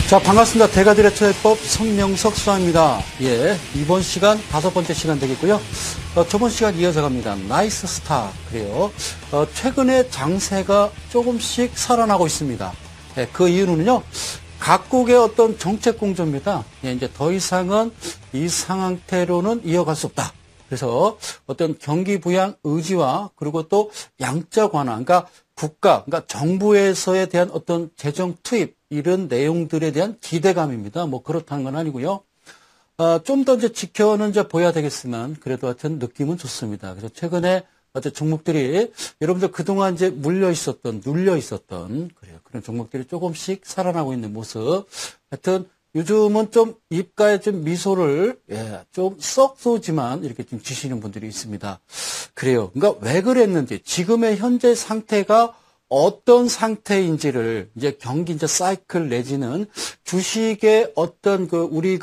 자, 반갑습니다. 대가들의 처해법 성명석 수사입니다. 예, 이번 시간 5번째 시간 되겠고요. 저번 시간 이어서 갑니다. 나이스 스타. 그래요. 최근에 장세가 조금씩 살아나고 있습니다. 예, 그 이유는요. 각국의 어떤 정책 공조입니다. 예, 이제 더 이상은 이 상황대로는 이어갈 수 없다. 그래서 어떤 경기 부양 의지와 그리고 또 양적 완화, 그러니까 그러니까 정부에서에 대한 어떤 재정 투입 이런 내용들에 대한 기대감입니다. 뭐 그렇다는 건 아니고요. 좀 더 이제 지켜는 이제 보여야 되겠지만 그래도 하여튼 느낌은 좋습니다. 그래서 최근에 어떤 종목들이 여러분들 그동안 이제 눌려 있었던 그래요. 그런 종목들이 조금씩 살아나고 있는 모습. 하여튼 요즘은 좀 입가에 좀 미소를 좀 썩 쏘지만 이렇게 좀 지시는 분들이 있습니다. 그래요. 그러니까 왜 그랬는지 지금의 현재 상태가 어떤 상태인지를 이제 경기 이제 사이클 내지는 주식의 어떤 우리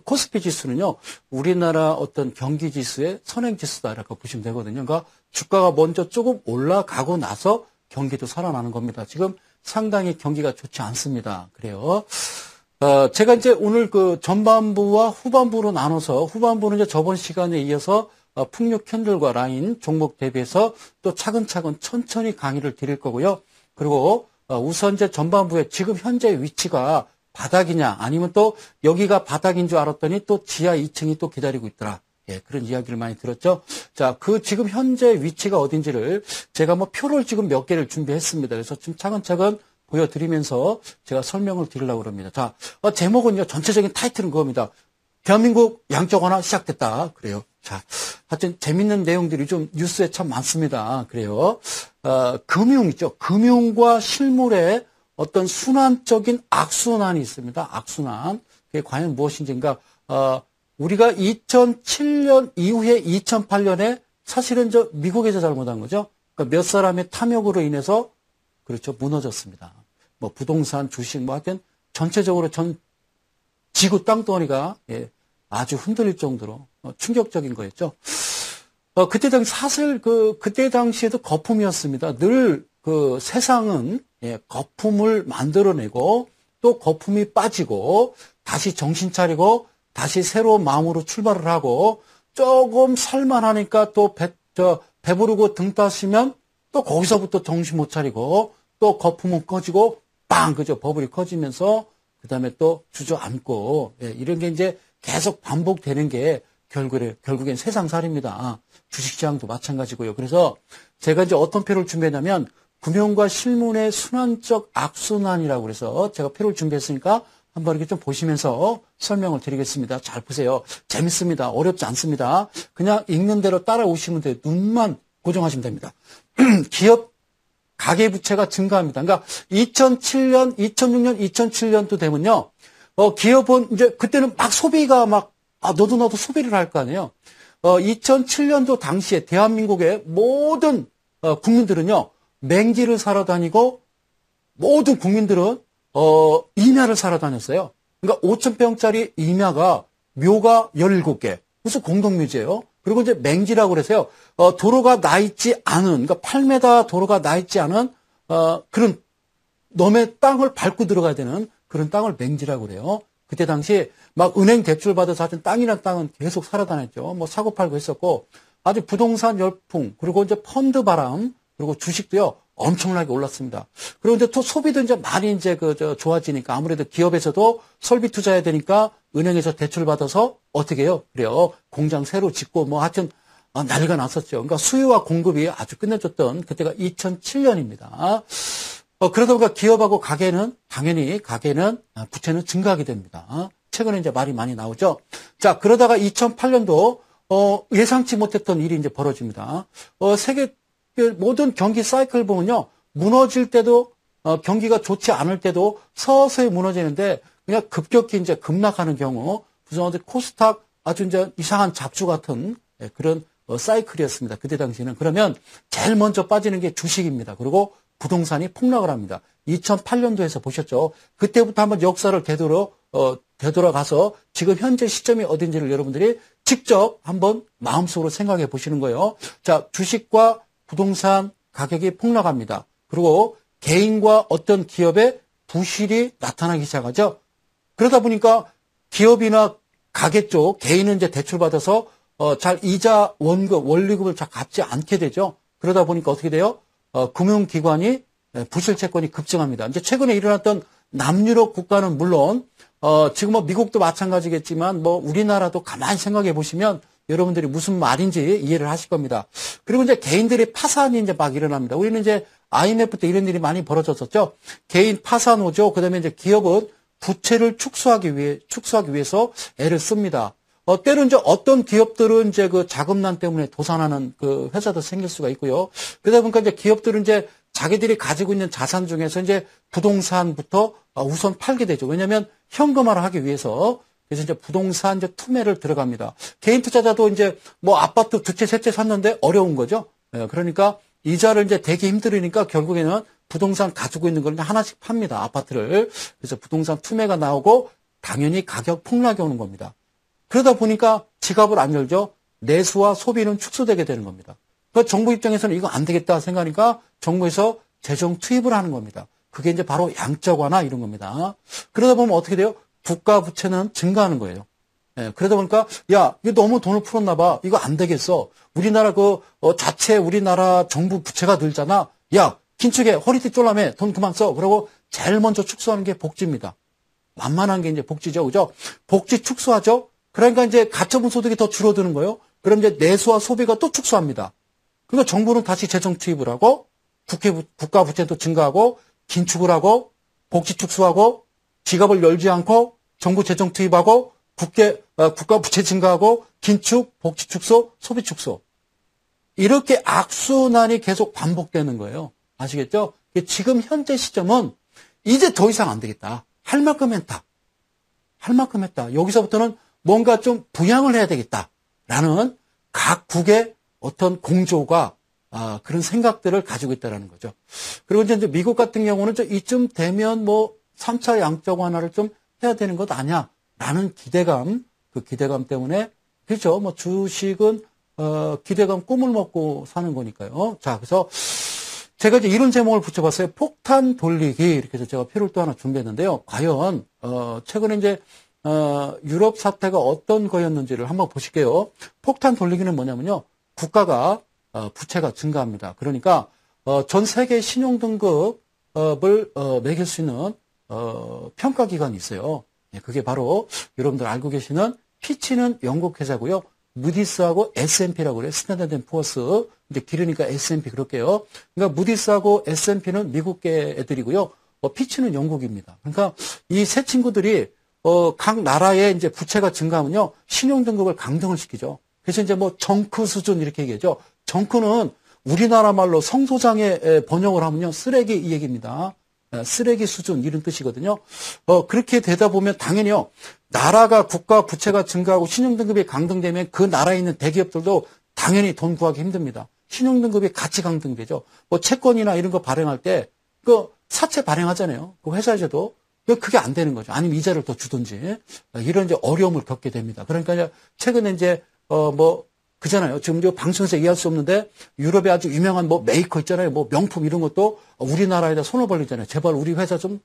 코스피 지수는요. 우리나라 어떤 경기 지수의 선행 지수다라고 보시면 되거든요. 그러니까 주가가 먼저 조금 올라가고 나서 경기도 살아나는 겁니다. 지금 상당히 경기가 좋지 않습니다. 그래요. 제가 이제 오늘 전반부와 후반부로 나눠서 후반부는 이제 저번 시간에 이어서 풍력 캔들과 라인 종목 대비해서 또 차근차근 천천히 강의를 드릴 거고요. 그리고 우선 이제 전반부에 지금 현재 위치가 바닥이냐 아니면 또 여기가 바닥인 줄 알았더니 또 지하 2층이 또 기다리고 있더라. 예, 그런 이야기를 많이 들었죠. 자, 지금 현재 위치가 어딘지를 제가 뭐 표를 지금 몇 개를 준비했습니다. 그래서 좀 차근차근 보여드리면서 제가 설명을 드리려고 합니다. 자, 제목은요, 전체적인 타이틀은 그겁니다. 대한민국 양적 완화 시작됐다. 그래요. 자, 하여튼 재밌는 내용들이 좀 뉴스에 참 많습니다. 그래요. 금융 있죠. 금융과 실물의 어떤 순환적인 악순환이 있습니다. 악순환. 그게 과연 무엇인지. 그러니까, 우리가 2007년 이후에 2008년에 사실은 미국에서 잘못한 거죠. 그러니까 몇 사람의 탐욕으로 인해서 그렇죠. 무너졌습니다. 뭐 부동산, 주식, 뭐 하여튼 전체적으로 지구 땅덩어리가 아주 흔들릴 정도로 충격적인 거였죠. 그때 당시 사실 그때 당시에도 거품이었습니다. 늘 세상은 거품을 만들어내고 또 거품이 빠지고 다시 정신 차리고 다시 새로운 마음으로 출발을 하고 조금 살만하니까 또 배부르고 등 따시면 또 거기서부터 정신 못 차리고 또 거품은 꺼지고 빵 그죠 버블이 커지면서 그다음에 또 주저앉고 이런 게 이제 계속 반복되는 게 결국엔 세상살이입니다. 주식시장도 마찬가지고요. 그래서 제가 이제 어떤 표를 준비했냐면 금융과 실물의 순환적 악순환이라고 그래서 제가 표를 준비했으니까 한번 이렇게 좀 보시면서 설명을 드리겠습니다. 잘 보세요. 재밌습니다. 어렵지 않습니다. 그냥 읽는 대로 따라오시면 돼요. 눈만 고정하시면 됩니다. 기업 가계부채가 증가합니다. 그러니까 2007년, 2006년, 2007년도 되면요. 기업은 이제 그때는 막 소비가 너도 나도 소비를 할 거 아니에요. 2007년도 당시에 대한민국의 모든 국민들은요. 맹지를 사러 다니고 모든 국민들은 임야를 사러 다녔어요. 그러니까 5,000평짜리 임야가 묘가 17개. 무슨 공동묘지예요. 그리고 이제 맹지라고 그래서요. 도로가 나 있지 않은, 그러니까 8m 도로가 나 있지 않은, 그런 넘의 땅을 밟고 들어가야 되는 그런 땅을 맹지라고 그래요. 그때 당시 막 은행 대출 받아서 하여튼 땅이란 땅은 계속 살아다녔죠. 뭐 사고팔고 했었고, 아주 부동산 열풍, 그리고 이제 펀드 바람, 그리고 주식도요. 엄청나게 올랐습니다. 그리고 이제 또 소비도 이제 많이 이제 좋아지니까 아무래도 기업에서도 설비 투자해야 되니까 은행에서 대출 받아서 어떻게 해요? 그래요. 공장 새로 짓고 뭐 하여튼 난리가 났었죠. 그러니까 수요와 공급이 아주 끝내줬던 그때가 2007년입니다. 그러다 보니까 기업하고 당연히 부채는 증가하게 됩니다. 최근에 이제 말이 많이 나오죠. 자, 그러다가 2008년도 예상치 못했던 일이 이제 벌어집니다. 세계 모든 경기 사이클 보면요. 무너질 때도 경기가 좋지 않을 때도 서서히 무너지는데 그냥 급격히 이제 급락하는 경우 무슨 코스닥 아주 이제 이상한 잡주 같은 그런 사이클이었습니다. 그때 당시에는. 그러면 제일 먼저 빠지는 게 주식입니다. 그리고 부동산이 폭락을 합니다. 2008년도에서 보셨죠. 그때부터 한번 역사를 되돌아가서 지금 현재 시점이 어딘지를 여러분들이 직접 한번 마음속으로 생각해 보시는 거예요. 자, 주식과 부동산 가격이 폭락합니다. 그리고 개인과 어떤 기업의 부실이 나타나기 시작하죠. 그러다 보니까 기업이나 가게 쪽 개인은 이제 대출받아서 잘 이자 원금 원리금을 잘 갚지 않게 되죠. 그러다 보니까 어떻게 돼요? 금융기관이 부실 채권이 급증합니다. 이제 최근에 일어났던 남유럽 국가는 물론 지금 뭐 미국도 마찬가지겠지만 뭐 우리나라도 가만히 생각해 보시면 여러분들이 무슨 말인지 이해를 하실 겁니다. 그리고 이제 개인들이 파산이 이제 막 일어납니다. 우리는 이제 IMF 때 이런 일이 많이 벌어졌었죠. 개인 파산 오죠. 그다음에 이제 기업은 부채를 축소하기 위해서 애를 씁니다. 때로 이제 어떤 기업들은 이제 그 자금난 때문에 도산하는 그 회사도 생길 수가 있고요. 그러다 보니까 이제 기업들은 이제 자기들이 가지고 있는 자산 중에서 이제 부동산부터 우선 팔게 되죠. 왜냐하면 현금화를 하기 위해서. 그래서 이제 부동산 이제 투매를 들어갑니다. 개인 투자자도 이제 뭐 아파트 두 채, 세 채 샀는데 어려운 거죠. 그러니까 이자를 이제 대기 힘들으니까 결국에는 부동산 가지고 있는 걸 하나씩 팝니다. 아파트를. 그래서 부동산 투매가 나오고 당연히 가격 폭락이 오는 겁니다. 그러다 보니까 지갑을 안 열죠. 내수와 소비는 축소되게 되는 겁니다. 그러니까 정부 입장에서는 이거 안 되겠다 생각하니까 정부에서 재정 투입을 하는 겁니다. 그게 이제 바로 양적 완화 이런 겁니다. 그러다 보면 어떻게 돼요? 국가 부채는 증가하는 거예요. 그러다 보니까 야 이거 너무 돈을 풀었나 봐. 이거 안 되겠어. 우리나라 자체 우리나라 정부 부채가 늘잖아. 야 긴축해 허리띠 쫄라매 돈 그만 써. 그러고 제일 먼저 축소하는 게 복지입니다. 만만한 게 이제 복지죠, 그죠? 복지 축소하죠. 그러니까 이제 가처분 소득이 더 줄어드는 거예요. 그럼 이제 내수와 소비가 또 축소합니다. 그러니까 정부는 다시 재정 투입을 하고 국가 부채도 증가하고 긴축을 하고 복지 축소하고 지갑을 열지 않고 정부 재정 투입하고 국가 부채 증가하고 긴축, 복지 축소, 소비 축소. 이렇게 악순환이 계속 반복되는 거예요. 아시겠죠? 지금 현재 시점은 이제 더 이상 안 되겠다. 할 만큼 했다. 할 만큼 했다. 여기서부터는 뭔가 좀 부양을 해야 되겠다라는 각국의 어떤 공조가 그런 생각들을 가지고 있다는 거죠. 그리고 이제 미국 같은 경우는 이쯤 되면 뭐 3차 양적 완화를 좀 해야 되는 것 아니야라는 기대감, 그 기대감 때문에 그렇죠. 뭐 주식은 기대감 꿈을 먹고 사는 거니까요. 자, 그래서 제가 이제 이런 제목을 붙여봤어요. 폭탄 돌리기 이렇게 해서 제가 표를 또 하나 준비했는데요. 과연 최근에 이제 유럽 사태가 어떤 거였는지를 한번 보실게요. 폭탄 돌리기는 뭐냐면요. 국가가 부채가 증가합니다. 그러니까 전 세계 신용 등급을 매길 수 있는 평가 기관이 있어요. 그게 바로 여러분들 알고 계시는 피치는 영국 회사고요. 무디스하고 S&P라고 그래요. 스탠다드 앤 푸어스. 이제 길으니까 S&P 그럴게요. 그러니까 무디스하고 S&P는 미국계 애들이고요. 피치는 영국입니다. 그러니까 이 세 친구들이 각 나라의 이제 부채가 증가하면요. 신용 등급을 강등을 시키죠. 그래서 이제 뭐 정크 수준 이렇게 얘기하죠. 정크는 우리나라 말로 성소장의 번역을 하면요. 쓰레기 이 얘기입니다. 쓰레기 수준 이런 뜻이거든요. 그렇게 되다 보면 당연히요. 나라가 국가 부채가 증가하고 신용등급이 강등되면 그 나라에 있는 대기업들도 당연히 돈 구하기 힘듭니다. 신용등급이 같이 강등되죠. 뭐 채권이나 이런 거 발행할 때 그 사채 발행하잖아요. 그 회사에서도 그게 안 되는 거죠. 아니면 이자를 더 주든지 이런 이제 어려움을 겪게 됩니다. 그러니까 이제 최근에 이제 그잖아요. 지금 저 방송에서 얘기할 수 없는데 유럽에 아주 유명한 뭐 메이커 있잖아요. 뭐 명품 이런 것도 우리나라에다 손을 벌리잖아요. 제발 우리 회사 좀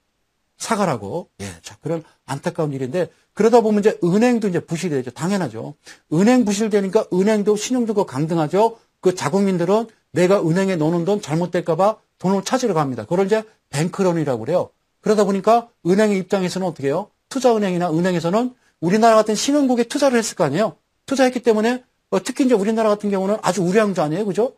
사가라고. 예, 자, 그런 안타까운 일인데 그러다 보면 이제 은행도 이제 부실이 되죠. 당연하죠. 은행 부실되니까 은행도 신용등급 강등하죠. 그 자국민들은 내가 은행에 넣는 돈 잘못될까봐 돈을 찾으러 갑니다. 그걸 이제 뱅크런이라고 그래요. 그러다 보니까 은행의 입장에서는 어떻게 해요? 투자은행이나 은행에서는 우리나라 같은 신흥국에 투자를 했을 거 아니에요. 투자했기 때문에 특히 이제 우리나라 같은 경우는 아주 우량주 아니에요, 그죠?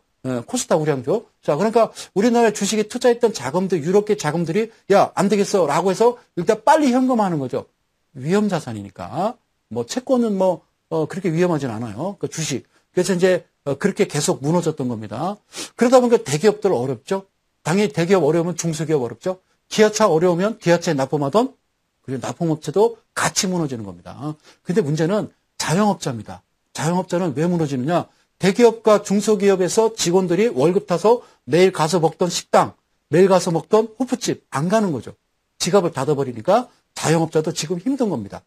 코스닥 우량주. 자, 그러니까 우리나라 주식에 투자했던 자금들, 유럽계 자금들이 야, 안 되겠어라고 해서 일단 빨리 현금화하는 거죠. 위험 자산이니까. 뭐 채권은 뭐 그렇게 위험하진 않아요. 그 주식. 그래서 이제 그렇게 계속 무너졌던 겁니다. 그러다 보니까 대기업들 어렵죠. 당연히 대기업 어려우면 중소기업 어렵죠. 기아차 어려우면 기아차에 납품하던 그리고 납품업체도 같이 무너지는 겁니다. 근데 문제는 자영업자입니다. 자영업자는 왜 무너지느냐? 대기업과 중소기업에서 직원들이 월급 타서 매일 가서 먹던 식당, 매일 가서 먹던 호프집 안 가는 거죠. 지갑을 닫아버리니까 자영업자도 지금 힘든 겁니다.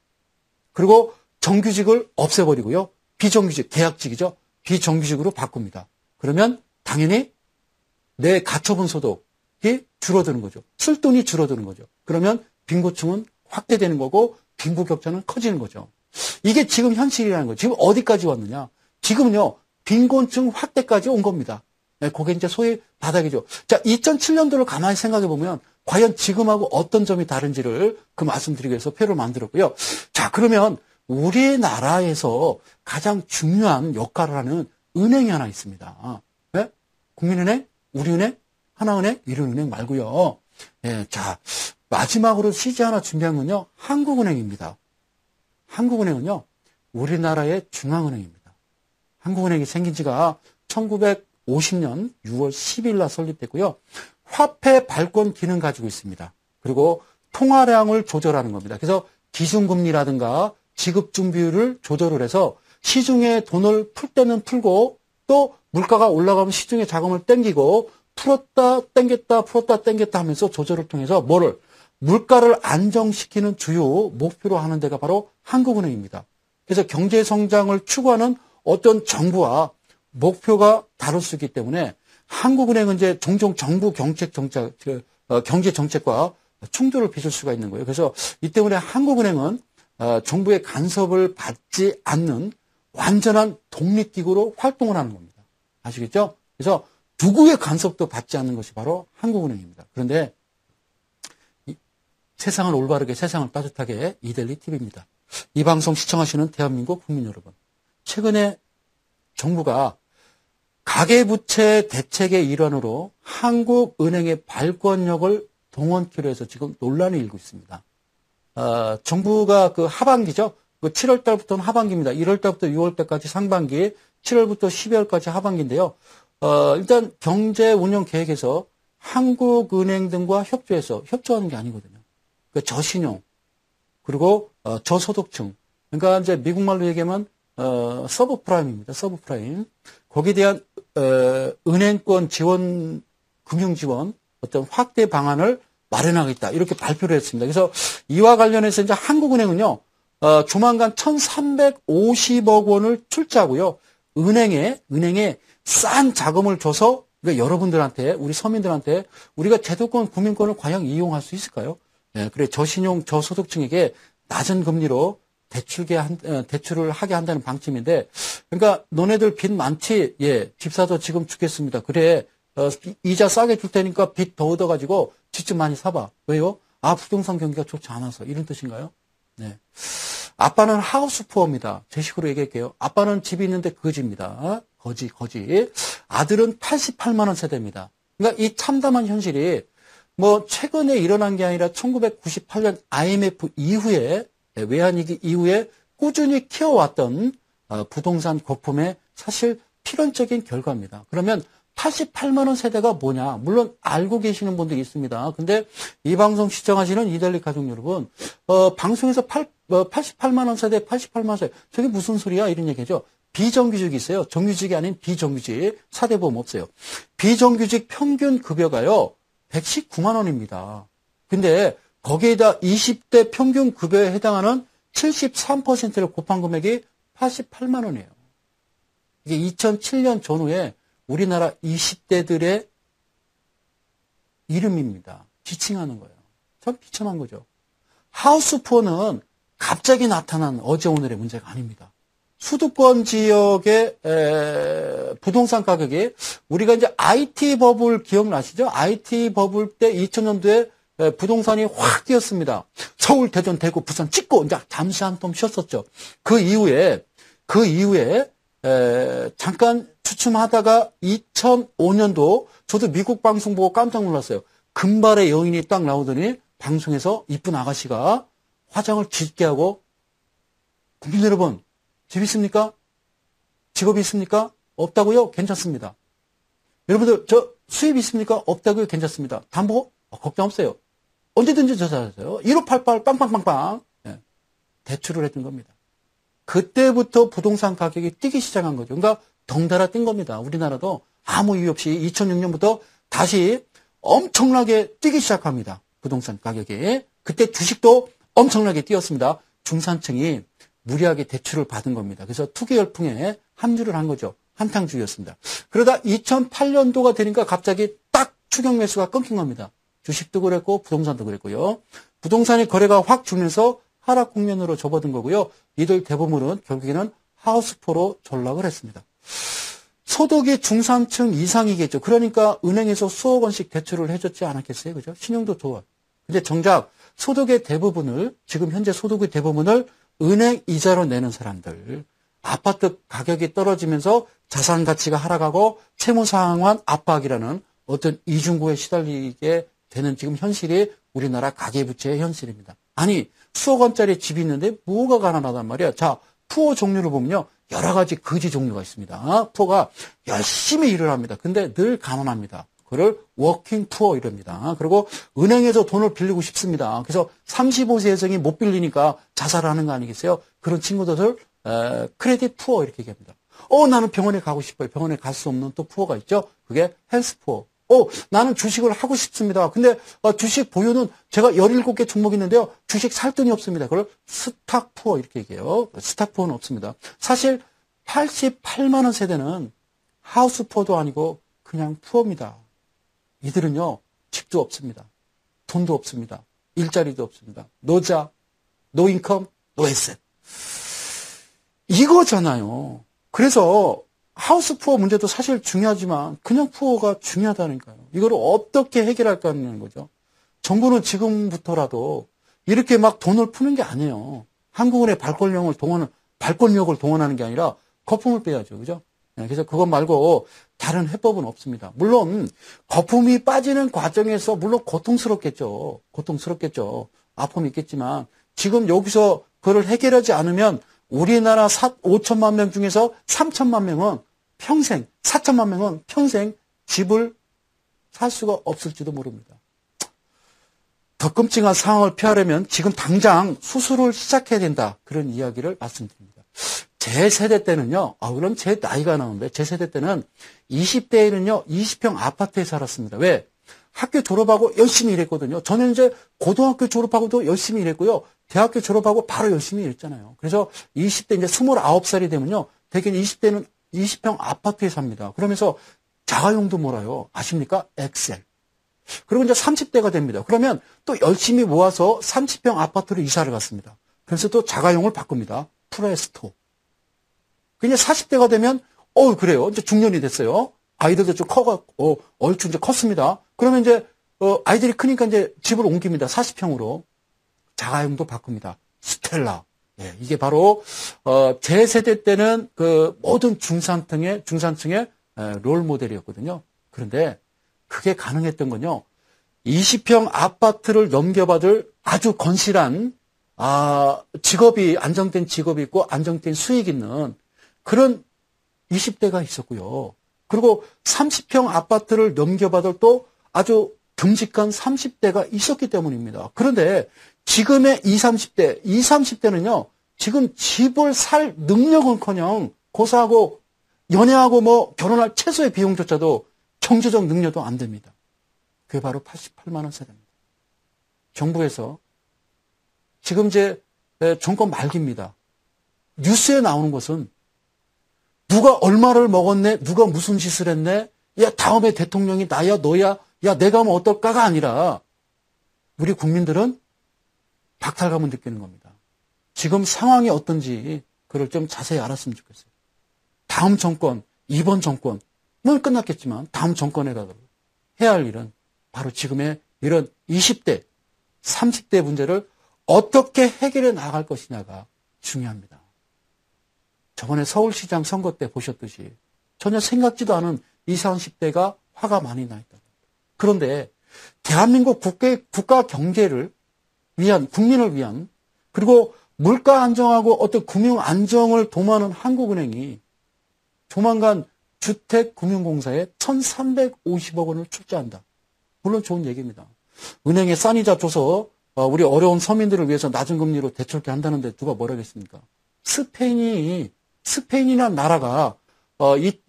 그리고 정규직을 없애버리고요. 비정규직, 계약직이죠. 비정규직으로 바꿉니다. 그러면 당연히 내 가처분 소득, 줄어드는 거죠. 쓸 돈이 줄어드는 거죠. 그러면 빈곤층은 확대되는 거고 빈부격차는 커지는 거죠. 이게 지금 현실이라는 거예요. 지금 어디까지 왔느냐. 지금은요. 빈곤층 확대까지 온 겁니다. 네, 그게 이제 소위 바닥이죠. 자, 2007년도를 가만히 생각해 보면 과연 지금하고 어떤 점이 다른지를 그 말씀드리기 위해서 표를 만들었고요. 자, 그러면 우리나라에서 가장 중요한 역할을 하는 은행이 하나 있습니다. 네? 국민은행, 우리은행, 하나은행, 이런 은행 말고요. 네, 자, 마지막으로 CG 하나 준비한 건요. 한국은행입니다. 한국은행은요. 우리나라의 중앙은행입니다. 한국은행이 생긴 지가 1950년 6월 10일 날 설립됐고요. 화폐 발권 기능 가지고 있습니다. 그리고 통화량을 조절하는 겁니다. 그래서 기준금리라든가 지급준비율을 조절을 해서 시중에 돈을 풀 때는 풀고 또 물가가 올라가면 시중에 자금을 땡기고 풀었다 땡겼다 풀었다 땡겼다 하면서 조절을 통해서 뭐를 물가를 안정시키는 주요 목표로 하는 데가 바로 한국은행입니다. 그래서 경제 성장을 추구하는 어떤 정부와 목표가 다를 수 있기 때문에 한국은행은 이제 종종 정부 경제 정책과 충돌을 빚을 수가 있는 거예요. 그래서 이 때문에 한국은행은 정부의 간섭을 받지 않는 완전한 독립기구로 활동을 하는 겁니다. 아시겠죠? 그래서 누구의 간섭도 받지 않는 것이 바로 한국은행입니다. 그런데 세상을 올바르게 세상을 따뜻하게 이데일리 TV입니다. 이 방송 시청하시는 대한민국 국민 여러분, 최근에 정부가 가계부채 대책의 일환으로 한국은행의 발권력을 동원키로 해서 지금 논란이 일고 있습니다. 정부가 그 하반기죠. 그 7월 달부터는 하반기입니다. 1월 달부터 6월 달까지 상반기, 7월부터 12월까지 하반기인데요. 일단 경제 운영 계획에서 한국은행 등과 협조하는 게 아니거든요. 그 저신용, 그리고 저소득층. 그러니까 이제 미국말로 얘기하면 서브프라임입니다. 서브프라임. 거기에 대한 은행권 지원, 금융 지원 어떤 확대 방안을 마련하겠다. 이렇게 발표를 했습니다. 그래서 이와 관련해서 이제 한국은행은요. 조만간 1,350억 원을 출자하고요. 은행에 싼 자금을 줘서 그러니까 여러분들한테, 우리 서민들한테 우리가 제도권 국민권을 과연 이용할 수 있을까요? 예, 그래 저신용 저소득층에게 낮은 금리로 대출을 하게 한다는 방침인데, 그러니까 너네들 빚 많지? 예, 집사도 지금 죽겠습니다. 그래, 이자 싸게 줄 테니까 빚 더 얻어가지고 집 좀 많이 사봐. 왜요? 부동산 경기가 좋지 않아서. 이런 뜻인가요? 네. 아빠는 하우스 푸어입니다. 제 식으로 얘기할게요. 아빠는 집이 있는데 거지입니다. 거지. 아들은 88만 원 세대입니다. 그러니까 이 참담한 현실이 뭐 최근에 일어난 게 아니라 1998년 IMF 이후에, 외환위기 이후에 꾸준히 키워왔던 부동산 거품의 사실 필연적인 결과입니다. 그러면 88만 원 세대가 뭐냐? 물론 알고 계시는 분들이 있습니다. 근데 이 방송 시청하시는 이데일리 가족 여러분, 방송에서 88만 원 세대, 88만 원 세대, 저게 무슨 소리야? 이런 얘기죠. 비정규직이 있어요. 정규직이 아닌 비정규직. 4대 보험 없어요. 비정규직 평균 급여가요, 119만 원입니다. 근데 거기에다 20대 평균 급여에 해당하는 73%를 곱한 금액이 88만 원이에요. 이게 2007년 전후에 우리나라 20대들의 이름입니다. 지칭하는 거예요. 참 비참한 거죠. 하우스푸어는 갑자기 나타난 어제 오늘의 문제가 아닙니다. 수도권 지역의 부동산 가격이, 우리가 이제 IT 버블 기억나시죠? IT 버블 때 2000년도에 부동산이 확 뛰었습니다. 서울, 대전, 대구, 부산 찍고 이제 잠시 한 텀 쉬었었죠. 그 이후에 잠깐 추춤하다가 2005년도 저도 미국 방송 보고 깜짝 놀랐어요. 금발의 여인이 딱 나오더니 방송에서 이쁜 아가씨가 화장을 짙게 하고, 국민 여러분, 집 있습니까? 직업이 있습니까? 없다고요? 괜찮습니다. 여러분들, 저 수입 있습니까? 없다고요? 괜찮습니다. 담보? 걱정 없어요. 언제든지 저자하세요. 1588 빵빵빵빵. 네. 대출을 했던 겁니다. 그때부터 부동산 가격이 뛰기 시작한 거죠. 그러니까 덩달아 뛴 겁니다. 우리나라도 아무 이유 없이 2006년부터 다시 엄청나게 뛰기 시작합니다. 부동산 가격이. 그때 주식도 엄청나게 뛰었습니다. 중산층이 무리하게 대출을 받은 겁니다. 그래서 투기 열풍에 합류를 한 거죠. 한탕주의였습니다. 그러다 2008년도가 되니까 갑자기 딱 추경 매수가 끊긴 겁니다. 주식도 그랬고 부동산도 그랬고요. 부동산의 거래가 확 줄면서 하락 국면으로 접어든 거고요. 이들 대부분은 결국에는 하우스포로 전락을 했습니다. 소득이 중산층 이상이겠죠. 그러니까 은행에서 수억 원씩 대출을 해줬지 않았겠어요. 그죠? 신용도 좋아. 근데 정작 소득의 대부분을, 지금 현재 소득의 대부분을 은행 이자로 내는 사람들, 아파트 가격이 떨어지면서 자산 가치가 하락하고 채무 상환 압박이라는 어떤 이중구에 시달리게 되는 지금 현실이 우리나라 가계부채의 현실입니다. 아니, 수억 원짜리 집이 있는데 뭐가 가난하단 말이야. 자, 푸어 종류를 보면요. 여러 가지 거지 종류가 있습니다. 푸어가 열심히 일을 합니다. 근데 늘 가난합니다. 그를 워킹 푸어 이럽니다. 그리고 은행에서 돈을 빌리고 싶습니다. 그래서 35세 이상이 못 빌리니까 자살하는 거 아니겠어요? 그런 친구들을 크레딧 푸어 이렇게 얘기합니다. 나는 병원에 가고 싶어요. 병원에 갈 수 없는 또 푸어가 있죠. 그게 헬스 푸어. 나는 주식을 하고 싶습니다. 근데 주식 보유는 제가 17개 종목이 있는데요. 주식 살 돈이 없습니다. 그걸 스탁 푸어 이렇게 얘기해요. 스탁 푸어는 없습니다. 사실 88만 원 세대는 하우스 푸어도 아니고 그냥 푸어입니다. 이들은요. 집도 없습니다. 돈도 없습니다. 일자리도 없습니다. 노자, 노인컴, 노에셋. 이거잖아요. 그래서 하우스 푸어 문제도 사실 중요하지만 그냥 푸어가 중요하다니까요. 이걸 어떻게 해결할까는 거죠. 정부는 지금부터라도 이렇게 막 돈을 푸는 게 아니에요. 한국은행 발권력을 동원하는 게 아니라 거품을 빼야죠. 그죠? 그래서 그것 말고 다른 해법은 없습니다. 물론 거품이 빠지는 과정에서 물론 고통스럽겠죠. 아픔이 있겠지만 지금 여기서 그걸 해결하지 않으면 우리나라 5천만 명 중에서 3천만 명은 평생, 4천만 명은 평생 집을 살 수가 없을지도 모릅니다. 더 끔찍한 상황을 피하려면 지금 당장 수술을 시작해야 된다. 그런 이야기를 말씀드립니다. 제 세대 때는요, 그럼 제 나이가 나오는데, 제 세대 때는 20대에는요, 20평 아파트에 살았습니다. 왜? 학교 졸업하고 열심히 일했거든요. 저는 이제 고등학교 졸업하고도 열심히 일했고요. 대학교 졸업하고 바로 열심히 일했잖아요. 그래서 20대 이제 29살이 되면요. 대개 20대는 20평 아파트에 삽니다. 그러면서 자가용도 몰아요. 아십니까? 엑셀. 그리고 이제 30대가 됩니다. 그러면 또 열심히 모아서 30평 아파트로 이사를 갔습니다. 그래서 또 자가용을 바꿉니다. 프레스토. 이제 40대가 되면, 그래요. 이제 중년이 됐어요. 아이들도 좀 얼추 이제 컸습니다. 그러면 이제, 아이들이 크니까 이제 집을 옮깁니다. 40평으로. 자가용도 바꿉니다. 스텔라. 예, 이게 바로, 제 세대 때는 그 모든 중산층의 롤 모델이었거든요. 그런데 그게 가능했던 건요. 20평 아파트를 넘겨받을 아주 건실한, 직업이, 안정된 직업이 있고 안정된 수익 있는 그런 20대가 있었고요. 그리고 30평 아파트를 넘겨받을 또 아주 듬직한 30대가 있었기 때문입니다. 그런데 지금의 20, 30대는요, 지금 집을 살 능력은커녕 고사하고 연애하고 뭐 결혼할 최소의 비용조차도 경제적 능력도 안 됩니다. 그게 바로 88만 원 세대입니다. 정부에서 지금 이제 정권 말기입니다. 뉴스에 나오는 것은 누가 얼마를 먹었네, 누가 무슨 짓을 했네, 야 다음에 대통령이 나야 너야, 야 내가 하면 어떨까가 아니라 우리 국민들은 박탈감을 느끼는 겁니다. 지금 상황이 어떤지 그걸 좀 자세히 알았으면 좋겠어요. 다음 정권, 이번 정권, 뭐 끝났겠지만 다음 정권에라도 해야 할 일은 바로 지금의 이런 20대, 30대 문제를 어떻게 해결해 나갈 것이냐가 중요합니다. 저번에 서울시장 선거 때 보셨듯이 전혀 생각지도 않은 20, 30대가 화가 많이 나 있다. 그런데 대한민국 국가 경제를 위한, 국민을 위한, 그리고 물가 안정하고 어떤 금융 안정을 도모하는 한국은행이 조만간 주택금융공사에 1,350억 원을 출자한다. 물론 좋은 얘기입니다. 은행에 싼 이자 줘서 우리 어려운 서민들을 위해서 낮은 금리로 대출케 한다는데 누가 뭐라겠습니까? 스페인이라는 나라가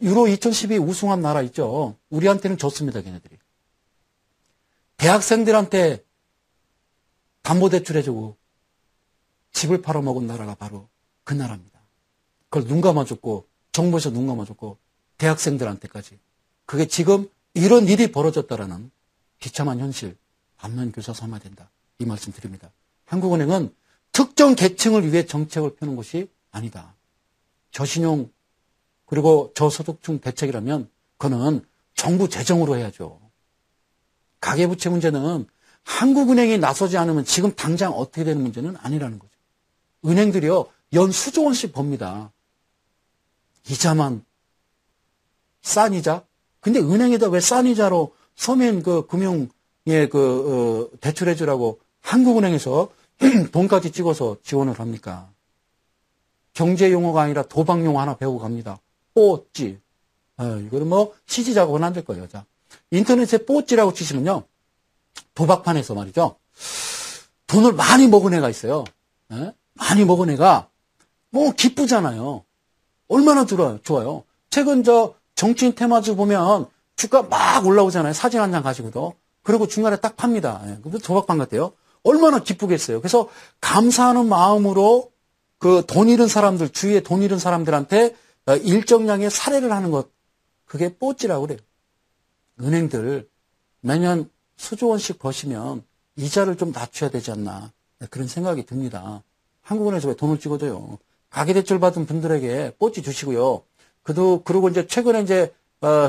유로 2012 우승한 나라 있죠. 우리한테는 졌습니다, 걔네들이. 대학생들한테 담보대출 해주고 집을 팔아먹은 나라가 바로 그 나라입니다. 그걸 눈 감아줬고 정부에서 눈 감아줬고 대학생들한테까지. 그게 지금 이런 일이 벌어졌다라는 비참한 현실 반면 교사 삼아야 된다. 이 말씀 드립니다. 한국은행은 특정 계층을 위해 정책을 펴는 것이 아니다. 저신용 그리고 저소득층 대책이라면 그거는 정부 재정으로 해야죠. 가계부채 문제는 한국은행이 나서지 않으면 지금 당장 어떻게 되는 문제는 아니라는 거죠. 은행들이요, 연 수조 원씩 법니다. 이자만 싼 이자? 근데 은행에다 왜 싼 이자로 서민 금융에 대출해주라고 한국은행에서 돈까지 찍어서 지원을 합니까? 경제 용어가 아니라 도박 용어 하나 배우고 갑니다. 뽀찌. 이거는 CG 작업은 안 될 거예요. 자, 인터넷에 뽀찌라고 치시면요. 도박판에서 말이죠. 돈을 많이 먹은 애가 있어요. 많이 먹은 애가 기쁘잖아요. 얼마나 좋아요. 최근 정치인 테마주 보면 주가 막 올라오잖아요. 사진 한 장 가지고도. 그리고 중간에 딱 팝니다. 근데 도박판 같아요. 얼마나 기쁘겠어요. 그래서 감사하는 마음으로 돈 잃은 사람들, 주위에 돈 잃은 사람들한테 일정량의 사례를 하는 것, 그게 뽀찌라고 그래요. 은행들 매년 수조 원씩 버시면 이자를 좀 낮춰야 되지 않나, 그런 생각이 듭니다. 한국은행에서 왜 돈을 찍어줘요? 가계대출 받은 분들에게 뽀찌 주시고요. 그리고 이제 최근에 이제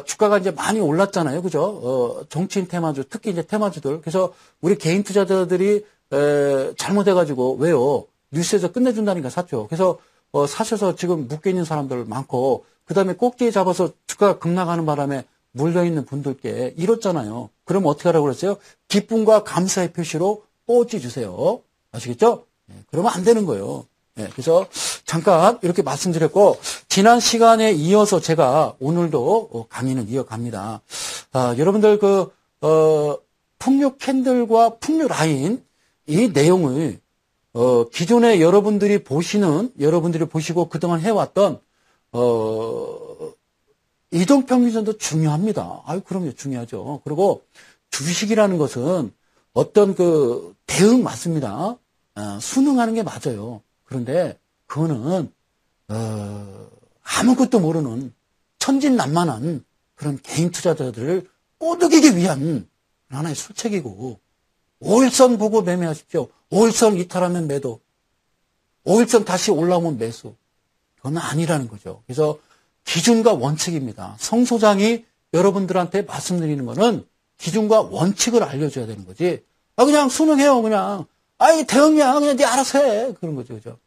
주가가 이제 많이 올랐잖아요. 그죠? 정치인 테마주, 특히 이제 테마주들. 그래서 우리 개인 투자자들이 잘못해가지고, 왜요? 뉴스에서 끝내준다니까 샀죠. 그래서 사셔서 지금 묶여있는 사람들 많고, 그 다음에 꼭지에 잡아서 주가가 급락하는 바람에 물려있는 분들께 잃었잖아요. 그럼 어떻게 하라고 그랬어요? 기쁨과 감사의 표시로 뽀찌 주세요. 아시겠죠? 그러면 안 되는 거예요. 그래서 잠깐 이렇게 말씀드렸고, 지난 시간에 이어서 제가 오늘도 강의는 이어갑니다. 여러분들 풍류 캔들과 풍류 라인, 이 내용을 기존에 여러분들이 보시고 그동안 해왔던 이동평균선도 중요합니다. 그럼요, 중요하죠. 그리고 주식이라는 것은 어떤 대응 맞습니다. 순응하는 게 맞아요. 그런데 그거는 아무것도 모르는 천진난만한 그런 개인 투자자들을 꼬드기기 위한 하나의 술책이고, 5일선 보고 매매하십시오. 5일선 이탈하면 매도, 5일선 다시 올라오면 매수. 그건 아니라는 거죠. 그래서 기준과 원칙입니다. 성 소장이 여러분들한테 말씀드리는 거는 기준과 원칙을 알려줘야 되는 거지. 그냥 순응해요, 그냥. 대응이야, 그냥 네 알아서 해. 그런 거죠, 그죠?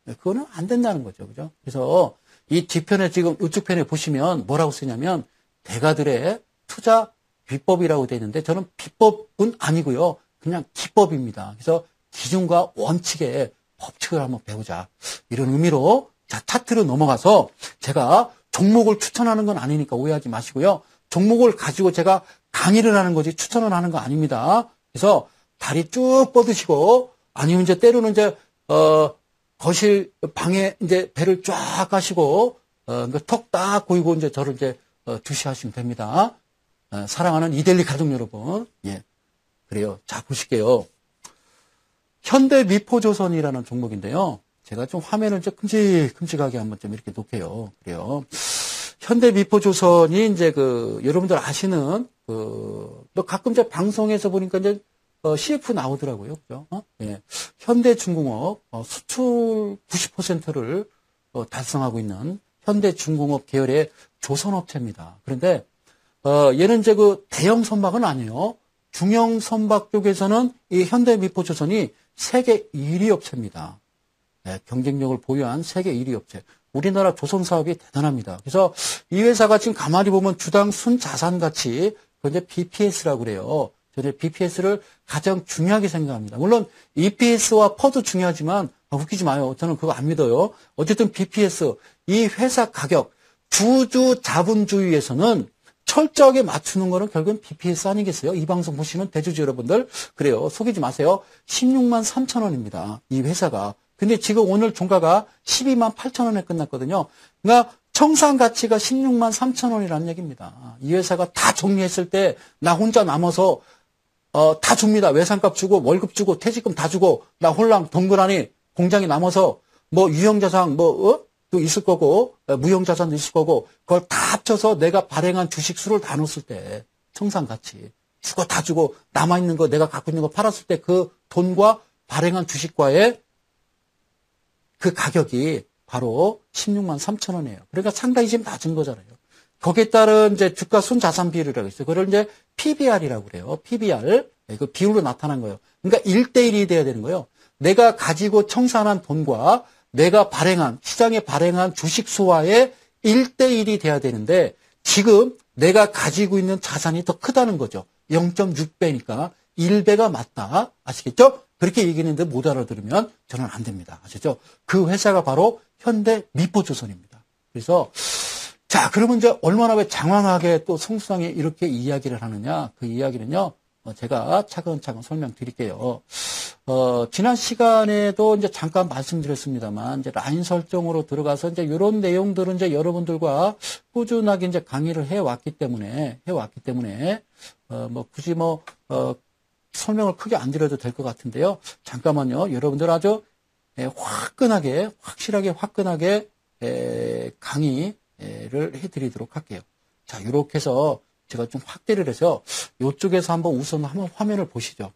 그거는 안 된다는 거죠, 그죠? 그래서 이 뒤편에 지금 우측 편에 보시면 뭐라고 쓰냐면 대가들의 투자 비법이라고 되어 있는데, 저는 비법은 아니고요. 그냥 기법입니다. 그래서 기준과 원칙의 법칙을 한번 배우자. 이런 의미로, 자, 차트로 넘어가서 제가 종목을 추천하는 건 아니니까 오해하지 마시고요. 종목을 가지고 제가 강의를 하는 거지 추천을 하는 거 아닙니다. 그래서 다리 쭉 뻗으시고, 아니면 이제 때로는 이제, 거실 방에 이제 배를 쫙 가시고, 턱 딱 보이고 이제 저를 이제, 주시하시면 됩니다. 사랑하는 이델리 가족 여러분. 예. 그래요. 자, 보실게요. 현대미포조선이라는 종목인데요. 제가 좀 화면을 좀 큼직하게 한번 좀 이렇게 놓게요. 그래요. 현대미포조선이 이제 여러분들 아시는 가끔 이제 방송에서 보니까 이제 CF 나오더라고요. 그죠? 예. 현대중공업 수출 90%를 달성하고 있는 현대중공업 계열의 조선업체입니다. 그런데 얘는 이제 대형 선박은 아니에요. 중형 선박 쪽에서는 이 현대미포조선이 세계 1위 업체입니다. 네, 경쟁력을 보유한 세계 1위 업체. 우리나라 조선 사업이 대단합니다. 그래서 이 회사가 지금 가만히 보면 주당 순자산 가치, 그건 이제 BPS라고 그래요. 저는 BPS를 가장 중요하게 생각합니다. 물론 EPS와 퍼도 중요하지만 웃기지 마요. 저는 그거 안 믿어요. 어쨌든 BPS, 이 회사 가격, 주주 자본주의에서는 철저하게 맞추는 거는 결국은 BPS 아니겠어요? 이 방송 보시는 대주주 여러분들. 그래요. 속이지 마세요. 16만 3천 원입니다. 이 회사가. 근데 지금 오늘 종가가 12만 8천 원에 끝났거든요. 그러니까 청산 가치가 16만 3천 원이라는 얘기입니다. 이 회사가 다 정리했을 때 나 혼자 남아서 다 줍니다. 외상값 주고 월급 주고 퇴직금 다 주고 나 홀랑 동그라니 공장에 남아서 유형자산 또 있을 거고 무형자산도 있을 거고 그걸 다 합쳐서 내가 발행한 주식 수를 다 넣었을 때 청산 가치 주고 다 주고 남아있는 거 내가 갖고 있는 거 팔았을 때 그 돈과 발행한 주식과의 그 가격이 바로 16만 3천 원이에요. 그러니까 상당히 지금 낮은 거잖아요. 거기에 따른 이제 주가 순자산 비율이라고 있어요. 그걸 이제 PBR이라고 그래요. PBR. 그 비율로 나타난 거예요. 그러니까 1대1이 돼야 되는 거예요. 내가 가지고 청산한 돈과 내가 발행한, 시장에 발행한 주식 수와의 1대1이 돼야 되는데 지금 내가 가지고 있는 자산이 더 크다는 거죠. 0.6배니까 1배가 맞다. 아시겠죠? 그렇게 얘기했는데 못 알아들으면 저는 안 됩니다. 아시죠? 그 회사가 바로 현대 미포조선입니다. 그래서 자, 그러면 이제 얼마나 왜 장황하게 또 성수상에 이렇게 이야기를 하느냐? 그 이야기는요, 제가 차근차근 설명드릴게요. 지난 시간에도 이제 잠깐 말씀드렸습니다만, 이제 라인 설정으로 들어가서 이제 이런 내용들은 이제 여러분들과 꾸준하게 이제 강의를 해왔기 때문에, 굳이 설명을 크게 안 드려도 될 것 같은데요. 잠깐만요. 여러분들 아주 화끈하게 강의를 해드리도록 할게요. 자, 이렇게 해서 제가 좀 확대를 해서 이쪽에서 한번 화면을 보시죠.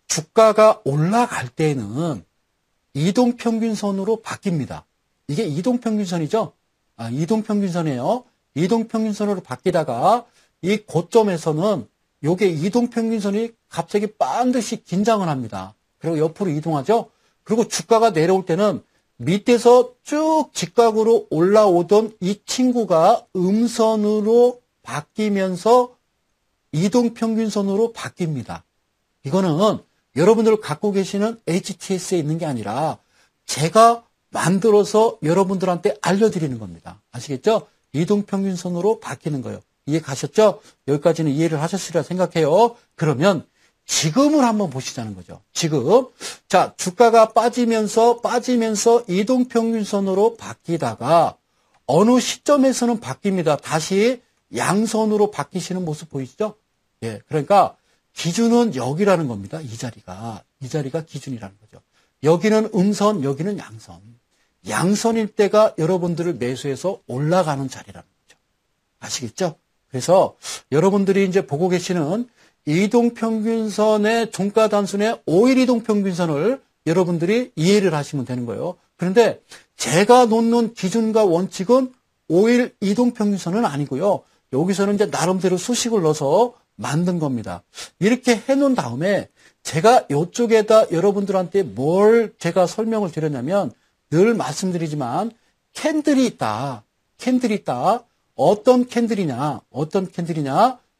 주가가 올라갈 때는 이동평균선으로 바뀝니다. 이게 이동평균선이죠? 이동평균선이에요. 이동평균선으로 바뀌다가 이 고점에서는 요게 이동평균선이 갑자기 반드시 긴장을 합니다. 그리고 옆으로 이동하죠? 그리고 주가가 내려올 때는 밑에서 쭉 직각으로 올라오던 이 친구가 음선으로 바뀌면서 이동평균선으로 바뀝니다. 이거는 여러분들 갖고 계시는 HTS에 있는 게 아니라 제가 만들어서 여러분들한테 알려드리는 겁니다. 아시겠죠? 이동평균선으로 바뀌는 거예요. 이해 가셨죠? 여기까지는 이해를 하셨으리라 생각해요. 그러면 지금을 한번 보시자는 거죠. 지금. 자, 주가가 빠지면서 이동평균선으로 바뀌다가 어느 시점에서는 바뀝니다. 다시 양선으로 바뀌시는 모습 보이시죠? 예. 그러니까 기준은 여기라는 겁니다. 이 자리가 기준이라는 거죠. 여기는 음선, 여기는 양선. 양선일 때가 여러분들을 매수해서 올라가는 자리라는 거죠. 아시겠죠? 그래서 여러분들이 이제 보고 계시는 이동평균선의 종가 단순의 5일 이동평균선을 여러분들이 이해를 하시면 되는 거예요. 그런데 제가 놓는 기준과 원칙은 5일 이동평균선은 아니고요. 여기서는 이제 나름대로 수식을 넣어서 만든 겁니다. 이렇게 해놓은 다음에 제가 이쪽에다 여러분들한테 뭘 제가 설명을 드렸냐면 늘 말씀드리지만 캔들이 있다. 어떤 캔들이냐?